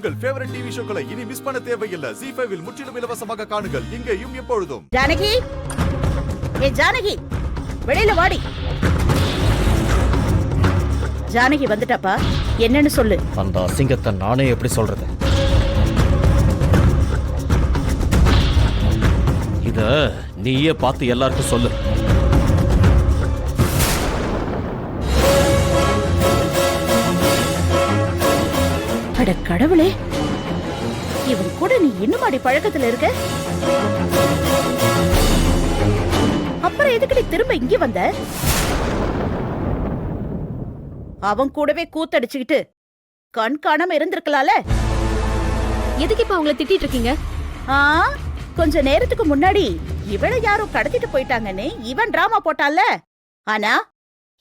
உங்கள் favourite TV ஷோக்களை இனி miss பண்ண தேவையில்லை. ZEE5 இல் முற்றிலும் இலவசமாக காணுங்கள். இங்கேயும் எப்பொழுதும். ஜானகி, ஜானகி, வெளியில வாடி. ஜானகி வந்துட்டாப்பா, என்னன்னு சொல்லு. அந்த அசிங்கத்தை நானே எப்படி சொல்றது? இத நீயே பார்த்து எல்லாருக்கும் சொல்லு. அட கடவுளே, இவன் கூட நீ இன்னும் பழக்கத்துல இருக்க? அப்புறம் எதுக்கு திரும்ப இங்க வந்த? அவன் கூடவே கூத்தடிச்சுக்கிட்டு கண் காணாம இருந்திருக்கலால. எதுக்கு இப்ப அவங்கள திட்டிட்டு இருக்கீங்க? கொஞ்ச நேரத்துக்கு முன்னாடி இவள யாரோ கடத்திட்டு போயிட்டாங்கன்னு இவன் டிராமா போட்டால. ஆனா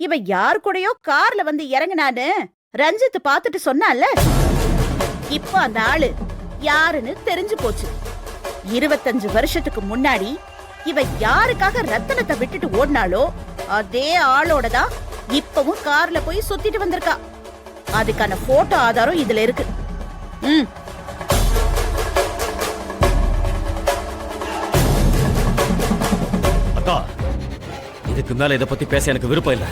இவன் யாரு கூடயோ கார்ல வந்து இறங்கினான்னு ரஞ்சித் பாத்துட்டு சொன்னால. இப்ப அந்த ஆளு யாருன்னு தெரிஞ்சு போச்சு. 25 வருஷத்துக்கு முன்னாடி இவ யாருக்காக ரத்தனத்தை விட்டுட்டு ஓடினாலோ அதே ஆளோட தான் இப்பவும் கார்ல போய் சுத்திட்டு வந்திருக்கா. அதுக்கான போட்டோ ஆதாரம் இதுல இருக்கு. அக்கா, இதுக்கு மேல இத பத்தி பேச எனக்கு விருப்பம் இல்ல.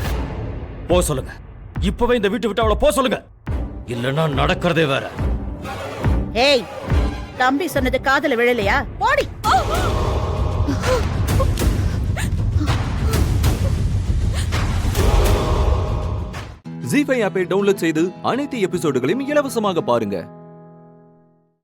போ சொல்லுங்க. இப்பவே இந்த வீட்டு விட்டு அவளை போ சொல்லுங்க. இல்லன்னா நடக்கிறதே வேற. ஏய், தம்பி சொன்னது காதுல விழலையா? போடி. ZEE5 ஆப்பை டவுன்லோட் செய்து அனைத்து எபிசோடுகளையும் இலவசமாக பாருங்க.